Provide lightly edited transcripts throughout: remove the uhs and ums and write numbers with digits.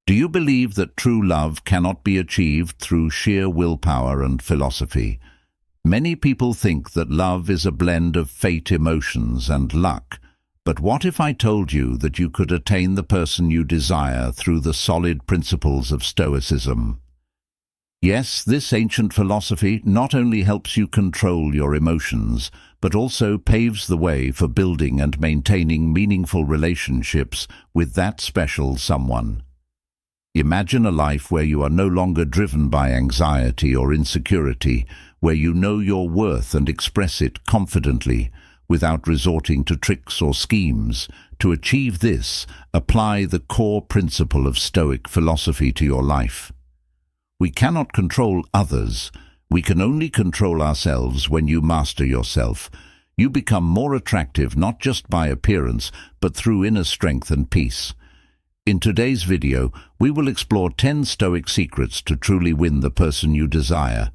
Do you believe that true love cannot be achieved through sheer willpower and philosophy? Many people think that love is a blend of fate, emotions, and luck. But what if I told you that you could attain the person you desire through the solid principles of Stoicism? Yes, this ancient philosophy not only helps you control your emotions, but also paves the way for building and maintaining meaningful relationships with that special someone. Imagine a life where you are no longer driven by anxiety or insecurity, where you know your worth and express it confidently, without resorting to tricks or schemes. To achieve this, apply the core principle of Stoic philosophy to your life. We cannot control others. We can only control ourselves. When you master yourself, you become more attractive not just by appearance, but through inner strength and peace. In today's video, we will explore 10 Stoic secrets to truly win the person you desire.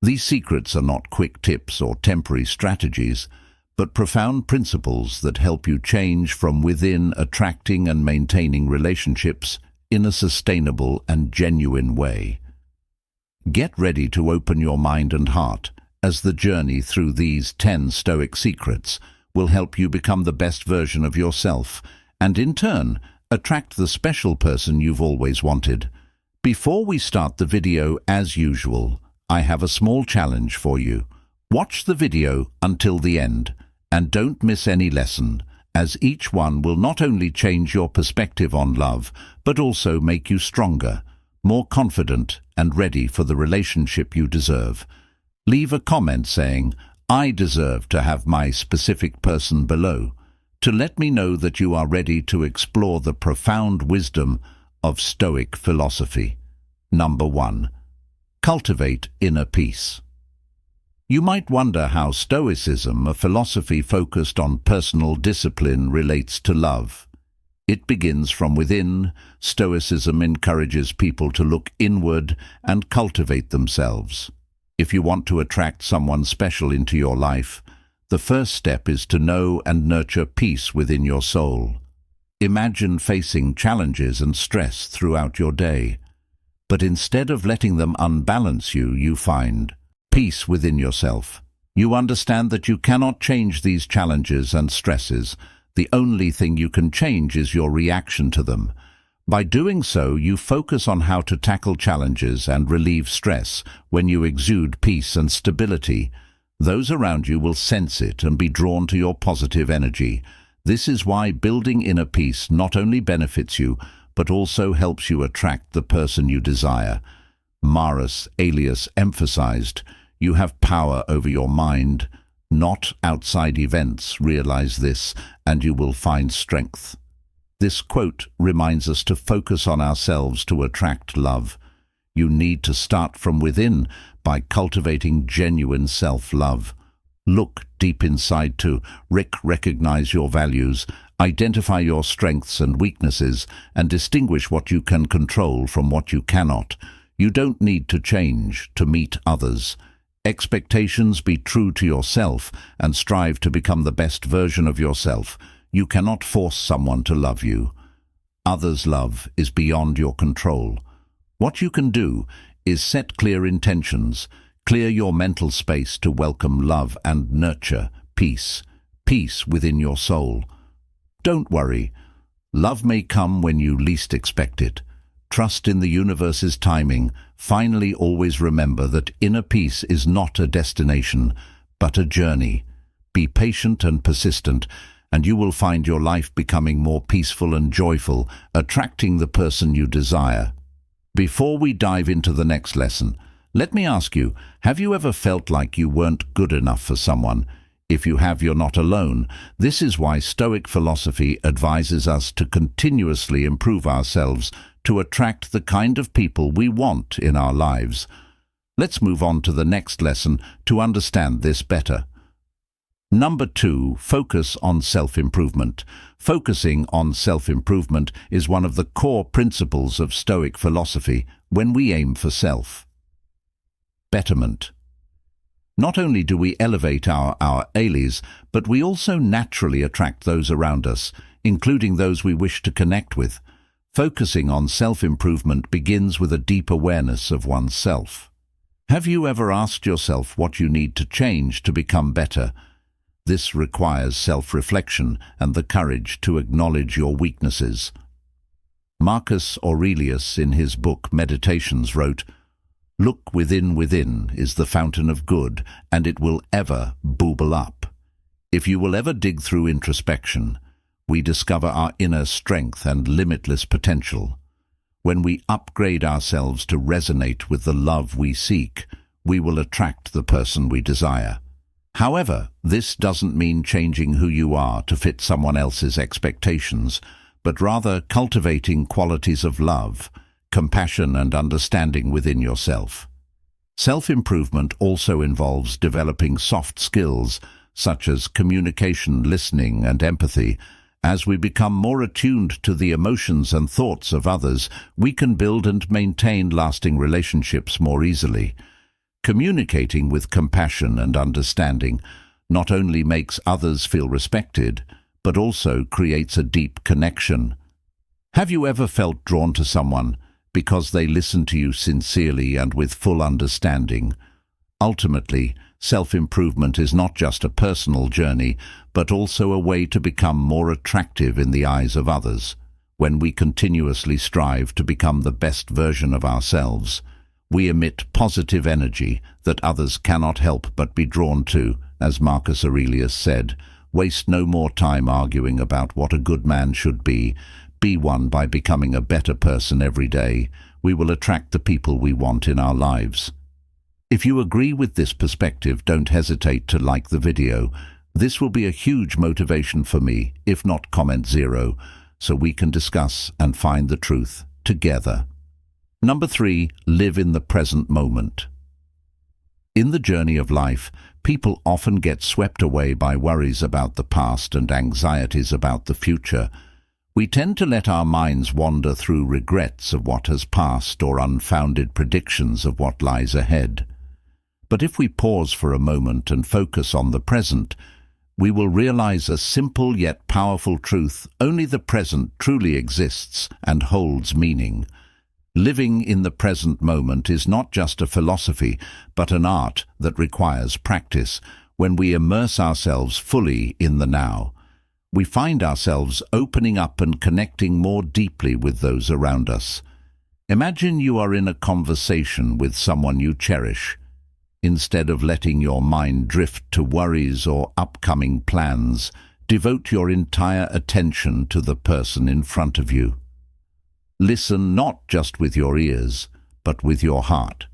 These secrets are not quick tips or temporary strategies, but profound principles that help you change from within, attracting and maintaining relationships in a sustainable and genuine way. Get ready to open your mind and heart, as the journey through these 10 Stoic secrets will help you become the best version of yourself, and in turn, attract the special person you've always wanted. Before we start the video, as usual, I have a small challenge for you. Watch the video until the end, and don't miss any lesson, as each one will not only change your perspective on love, but also make you stronger, more confident, and ready for the relationship you deserve. Leave a comment saying, "I deserve to have my specific person," below, to let me know that you are ready to explore the profound wisdom of Stoic philosophy. Number 1. Cultivate inner peace. You might wonder how Stoicism, a philosophy focused on personal discipline, relates to love. It begins from within. Stoicism encourages people to look inward and cultivate themselves. If you want to attract someone special into your life, the first step is to know and nurture peace within your soul. Imagine facing challenges and stress throughout your day. But instead of letting them unbalance you, you find peace within yourself. You understand that you cannot change these challenges and stresses. The only thing you can change is your reaction to them. By doing so, you focus on how to tackle challenges and relieve stress. When you exude peace and stability, those around you will sense it and be drawn to your positive energy. This is why building inner peace not only benefits you, but also helps you attract the person you desire. Marcus Aurelius emphasized, "You have power over your mind, not outside events. Realize this, and you will find strength." This quote reminds us to focus on ourselves to attract love. You need to start from within by cultivating genuine self-love. Look deep inside to recognize your values, identify your strengths and weaknesses, and distinguish what you can control from what you cannot. You don't need to change to meet others. Expectations: be true to yourself and strive to become the best version of yourself. You cannot force someone to love you. Others' love is beyond your control. What you can do is set clear intentions, clear your mental space to welcome love and nurture peace within your soul. Don't worry. Love may come when you least expect it. Trust in the universe's timing. Finally, always remember that inner peace is not a destination, but a journey. Be patient and persistent, and you will find your life becoming more peaceful and joyful, attracting the person you desire. Before we dive into the next lesson, let me ask you, have you ever felt like you weren't good enough for someone? If you have, you're not alone. This is why Stoic philosophy advises us to continuously improve ourselves to attract the kind of people we want in our lives. Let's move on to the next lesson to understand this better. Number 2, focus on self-improvement. Focusing on self-improvement is one of the core principles of Stoic philosophy when we aim for self-betterment. Not only do we elevate our allies, but we also naturally attract those around us, including those we wish to connect with. Focusing on self-improvement begins with a deep awareness of oneself. Have you ever asked yourself what you need to change to become better? This requires self-reflection and the courage to acknowledge your weaknesses. Marcus Aurelius, in his book Meditations, wrote, "Look within is the fountain of good, and it will ever bubble up." If you will ever dig through introspection, we discover our inner strength and limitless potential. When we upgrade ourselves to resonate with the love we seek, we will attract the person we desire. However, this doesn't mean changing who you are to fit someone else's expectations, but rather cultivating qualities of love, compassion and understanding within yourself. Self-improvement also involves developing soft skills such as communication, listening and empathy. As we become more attuned to the emotions and thoughts of others, we can build and maintain lasting relationships more easily. Communicating with compassion and understanding not only makes others feel respected, but also creates a deep connection. Have you ever felt drawn to someone because they listen to you sincerely and with full understanding? Ultimately, self-improvement is not just a personal journey, but also a way to become more attractive in the eyes of others. When we continuously strive to become the best version of ourselves, we emit positive energy that others cannot help but be drawn to. As Marcus Aurelius said, "Waste no more time arguing about what a good man should be. Be one by becoming a better person every day. We will attract the people we want in our lives." If you agree with this perspective, don't hesitate to like the video. This will be a huge motivation for me, if not comment 0, so we can discuss and find the truth together. Number 3, live in the present moment. In the journey of life, people often get swept away by worries about the past and anxieties about the future. We tend to let our minds wander through regrets of what has passed or unfounded predictions of what lies ahead. But if we pause for a moment and focus on the present, we will realize a simple yet powerful truth: only the present truly exists and holds meaning. Living in the present moment is not just a philosophy, but an art that requires practice. When we immerse ourselves fully in the now, we find ourselves opening up and connecting more deeply with those around us. Imagine you are in a conversation with someone you cherish. Instead of letting your mind drift to worries or upcoming plans, devote your entire attention to the person in front of you. Listen not just with your ears, but with your heart.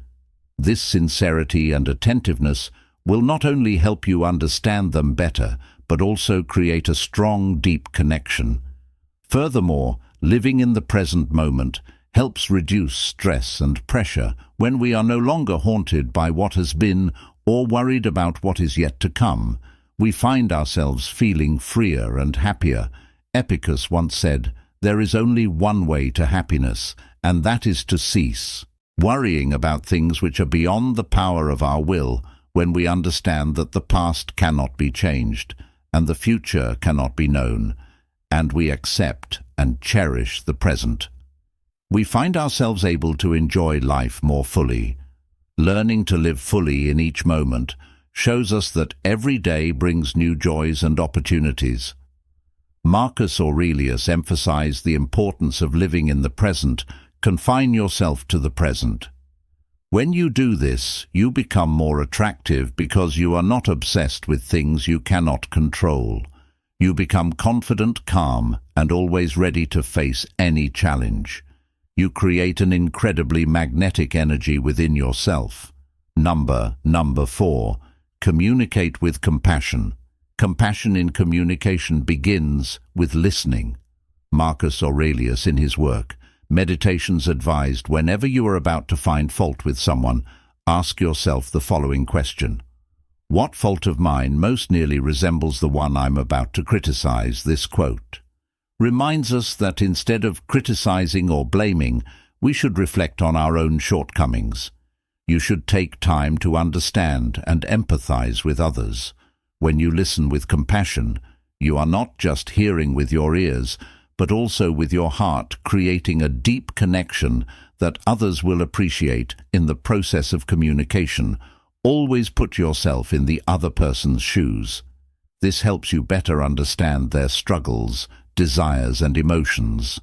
This sincerity and attentiveness will not only help you understand them better, but also create a strong, deep connection. Furthermore, living in the present moment helps reduce stress and pressure when we are no longer haunted by what has been or worried about what is yet to come. We find ourselves feeling freer and happier. Epicurus once said, "There is only one way to happiness, and that is to cease worrying about things which are beyond the power of our will. When we understand that the past cannot be changed and the future cannot be known, and we accept and cherish the present, we find ourselves able to enjoy life more fully. Learning to live fully in each moment shows us that every day brings new joys and opportunities. Marcus Aurelius emphasized the importance of living in the present. Confine yourself to the present. When you do this, you become more attractive because you are not obsessed with things you cannot control. You become confident, calm, and always ready to face any challenge. You create an incredibly magnetic energy within yourself. Number 4. Communicate with compassion. Compassion in communication begins with listening. Marcus Aurelius, in his work Meditations, advised, whenever you are about to find fault with someone, ask yourself the following question: what fault of mine most nearly resembles the one I'm about to criticize? This quote reminds us that instead of criticizing or blaming, we should reflect on our own shortcomings. You should take time to understand and empathize with others. When you listen with compassion, you are not just hearing with your ears, but also with your heart, creating a deep connection that others will appreciate in the process of communication. Always put yourself in the other person's shoes. This helps you better understand their struggles, desires, and emotions.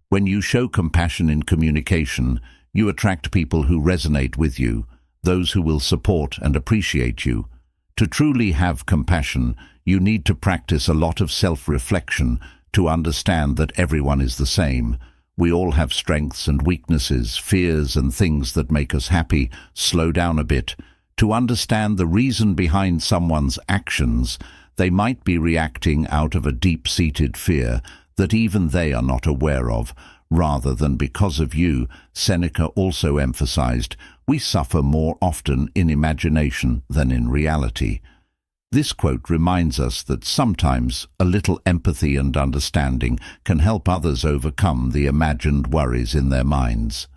When you show compassion in communication, you attract people who resonate with you, those who will support and appreciate you. To truly have compassion, you need to practice a lot of self-reflection to understand that everyone is the same. We all have strengths and weaknesses, fears and things that make us happy. Slow down a bit. To understand the reason behind someone's actions, they might be reacting out of a deep-seated fear that even they are not aware of, rather than because of you. Seneca also emphasized, we suffer more often in imagination than in reality. This quote reminds us that sometimes a little empathy and understanding can help others overcome the imagined worries in their minds.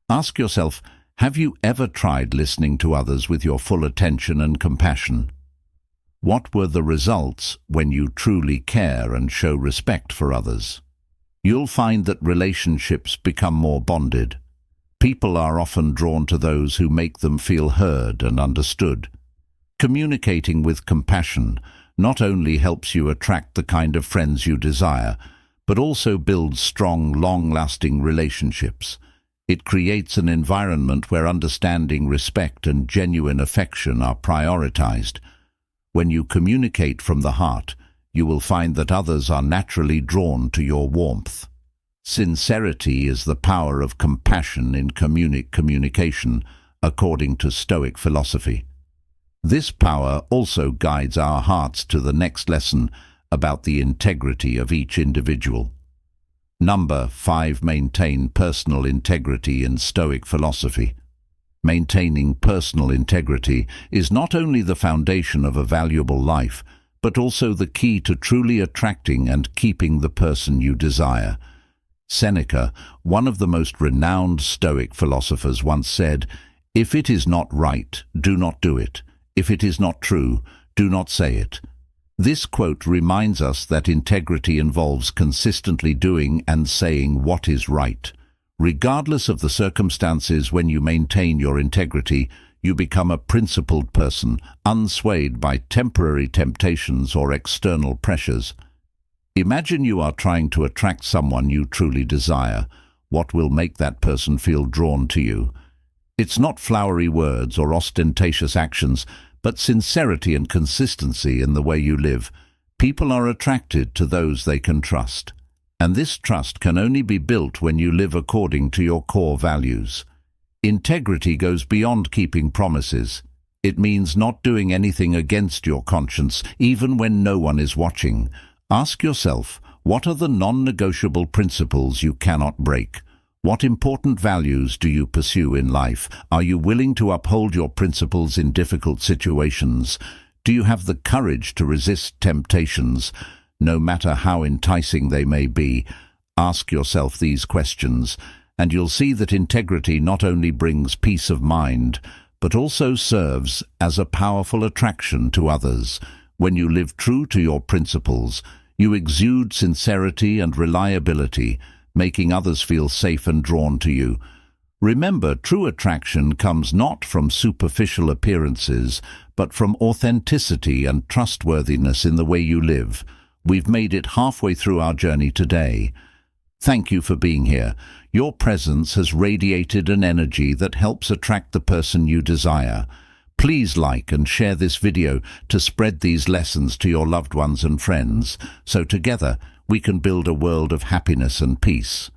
Ask yourself, have you ever tried listening to others with your full attention and compassion? What were the results when you truly care and show respect for others? You'll find that relationships become more bonded. People are often drawn to those who make them feel heard and understood. Communicating with compassion not only helps you attract the kind of friends you desire, but also builds strong, long-lasting relationships. It creates an environment where understanding, respect, and genuine affection are prioritized. When you communicate from the heart, you will find that others are naturally drawn to your warmth. Sincerity is the power of compassion in communication, according to Stoic philosophy. This power also guides our hearts to the next lesson about the integrity of each individual. Number 5. Maintain personal integrity in Stoic philosophy. Maintaining personal integrity is not only the foundation of a valuable life, but also the key to truly attracting and keeping the person you desire. Seneca, one of the most renowned Stoic philosophers, once said, "If it is not right, do not do it. If it is not true, do not say it." This quote reminds us that integrity involves consistently doing and saying what is right. Regardless of the circumstances, when you maintain your integrity, you become a principled person, unswayed by temporary temptations or external pressures. Imagine you are trying to attract someone you truly desire. What will make that person feel drawn to you? It's not flowery words or ostentatious actions, but sincerity and consistency in the way you live. People are attracted to those they can trust. And this trust can only be built when you live according to your core values. Integrity goes beyond keeping promises. It means not doing anything against your conscience, even when no one is watching. Ask yourself, what are the non-negotiable principles you cannot break? What important values do you pursue in life? Are you willing to uphold your principles in difficult situations? Do you have the courage to resist temptations, no matter how enticing they may be? Ask yourself these questions, and you'll see that integrity not only brings peace of mind, but also serves as a powerful attraction to others. When you live true to your principles, you exude sincerity and reliability, making others feel safe and drawn to you. Remember, true attraction comes not from superficial appearances, but from authenticity and trustworthiness in the way you live. We've made it halfway through our journey today. Thank you for being here. Your presence has radiated an energy that helps attract the person you desire. Please like and share this video to spread these lessons to your loved ones and friends, so together we can build a world of happiness and peace.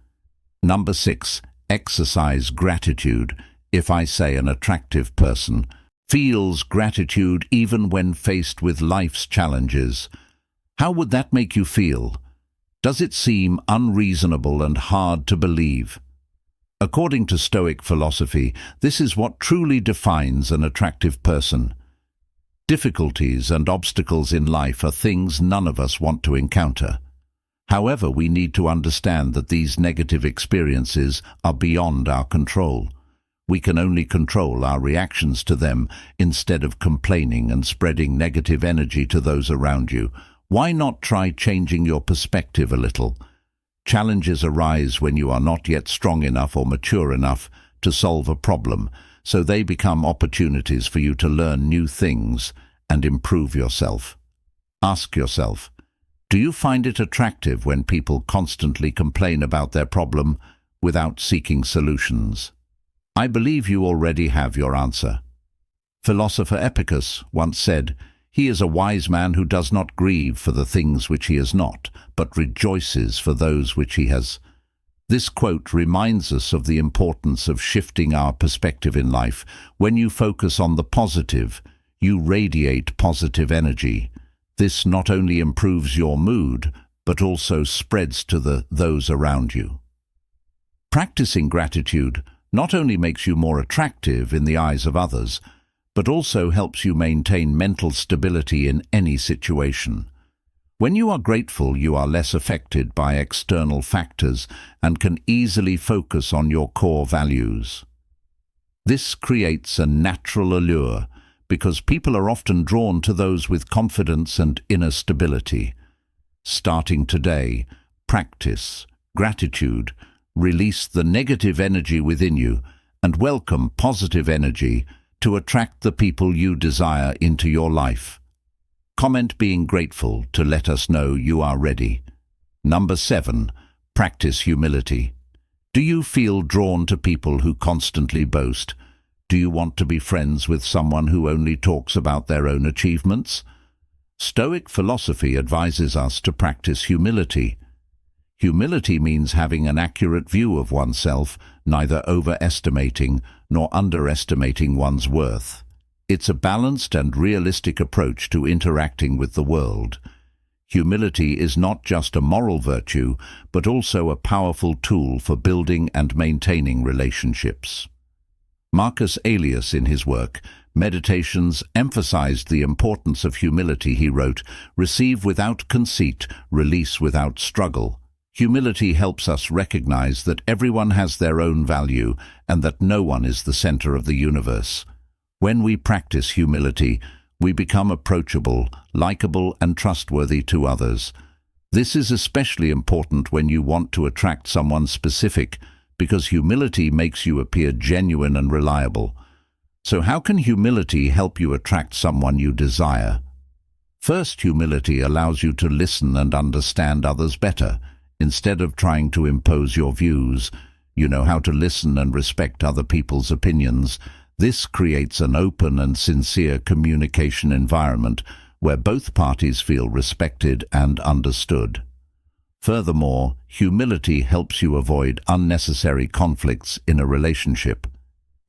Number 6. Exercise gratitude. If I say an attractive person feels gratitude even when faced with life's challenges, how would that make you feel? Does it seem unreasonable and hard to believe? According to Stoic philosophy, this is what truly defines an attractive person. Difficulties and obstacles in life are things none of us want to encounter. However, we need to understand that these negative experiences are beyond our control. We can only control our reactions to them instead of complaining and spreading negative energy to those around you. Why not try changing your perspective a little? Challenges arise when you are not yet strong enough or mature enough to solve a problem, so they become opportunities for you to learn new things and improve yourself. Ask yourself, do you find it attractive when people constantly complain about their problem without seeking solutions? I believe you already have your answer. Philosopher Epicurus once said, "He is a wise man who does not grieve for the things which he has not, but rejoices for those which he has." This quote reminds us of the importance of shifting our perspective in life. When you focus on the positive, you radiate positive energy. This not only improves your mood, but also spreads to those around you. Practicing gratitude not only makes you more attractive in the eyes of others, but also helps you maintain mental stability in any situation. When you are grateful, you are less affected by external factors and can easily focus on your core values. This creates a natural allure, because people are often drawn to those with confidence and inner stability. Starting today, practice gratitude, release the negative energy within you, and welcome positive energy to attract the people you desire into your life. Comment being grateful to let us know you are ready. Number 7, practice humility. Do you feel drawn to people who constantly boast? Do you want to be friends with someone who only talks about their own achievements? Stoic philosophy advises us to practice humility. Humility means having an accurate view of oneself, neither overestimating nor underestimating one's worth. It's a balanced and realistic approach to interacting with the world. Humility is not just a moral virtue, but also a powerful tool for building and maintaining relationships. Marcus Aurelius, in his work, Meditations, emphasized the importance of humility. He wrote, "Receive without conceit, release without struggle." Humility helps us recognize that everyone has their own value and that no one is the center of the universe. When we practice humility, we become approachable, likable, and trustworthy to others. This is especially important when you want to attract someone specific, because humility makes you appear genuine and reliable. So how can humility help you attract someone you desire? First, humility allows you to listen and understand others better. Instead of trying to impose your views, you know how to listen and respect other people's opinions. This creates an open and sincere communication environment where both parties feel respected and understood. Furthermore, humility helps you avoid unnecessary conflicts in a relationship.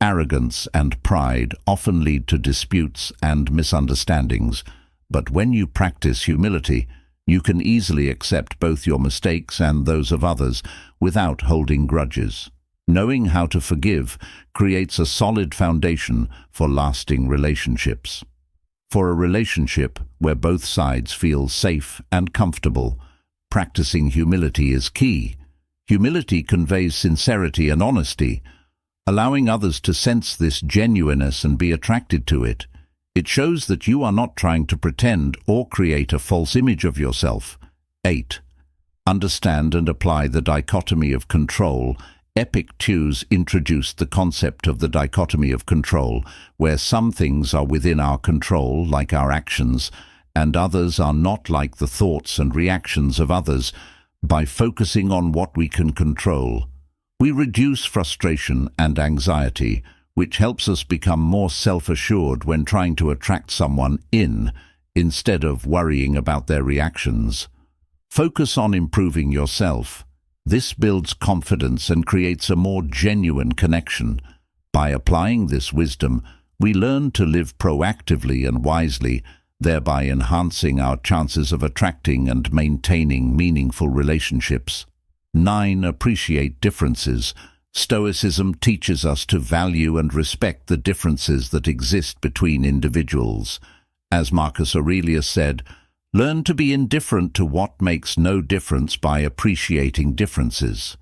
Arrogance and pride often lead to disputes and misunderstandings, but when you practice humility, you can easily accept both your mistakes and those of others without holding grudges. Knowing how to forgive creates a solid foundation for lasting relationships. For a relationship where both sides feel safe and comfortable, practicing humility is key. Humility conveys sincerity and honesty, allowing others to sense this genuineness and be attracted to it. It shows that you are not trying to pretend or create a false image of yourself. 8. Understand and apply the dichotomy of control. Epictetus introduced the concept of the dichotomy of control, where some things are within our control, like our actions, and others are not, like the thoughts and reactions of others. By focusing on what we can control, we reduce frustration and anxiety, which helps us become more self-assured when trying to attract someone instead of worrying about their reactions. Focus on improving yourself. This builds confidence and creates a more genuine connection. By applying this wisdom, we learn to live proactively and wisely, thereby enhancing our chances of attracting and maintaining meaningful relationships. 9. Appreciate differences. Stoicism teaches us to value and respect the differences that exist between individuals. As Marcus Aurelius said, "Learn to be indifferent to what makes no difference by appreciating differences."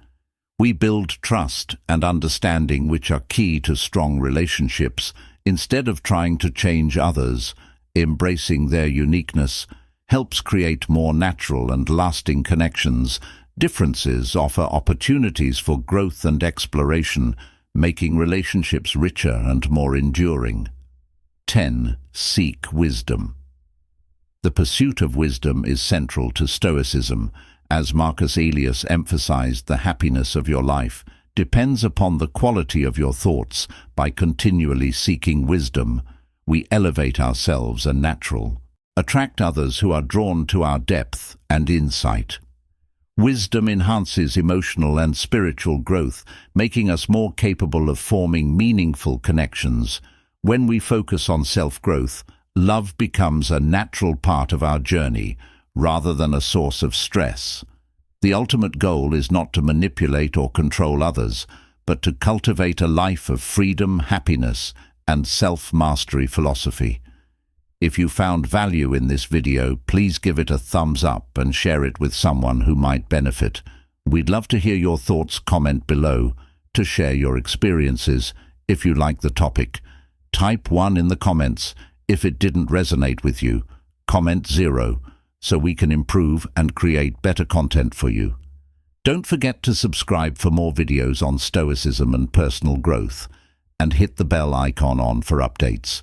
We build trust and understanding, which are key to strong relationships. Instead of trying to change others, embracing their uniqueness helps create more natural and lasting connections. Differences offer opportunities for growth and exploration, making relationships richer and more enduring. 10. Seek wisdom. The pursuit of wisdom is central to Stoicism. As Marcus Aurelius emphasized, the happiness of your life depends upon the quality of your thoughts. By continually seeking wisdom, we elevate ourselves and attract others who are drawn to our depth and insight. Wisdom enhances emotional and spiritual growth, making us more capable of forming meaningful connections. When we focus on self-growth, love becomes a natural part of our journey, rather than a source of stress. The ultimate goal is not to manipulate or control others, but to cultivate a life of freedom, happiness, and self-mastery philosophy. If you found value in this video, please give it a thumbs up and share it with someone who might benefit. We'd love to hear your thoughts. Comment below to share your experiences. If you like the topic, type 1 in the comments. If it didn't resonate with you, comment 0, so we can improve and create better content for you. Don't forget to subscribe for more videos on Stoicism and personal growth, and hit the bell icon on for updates.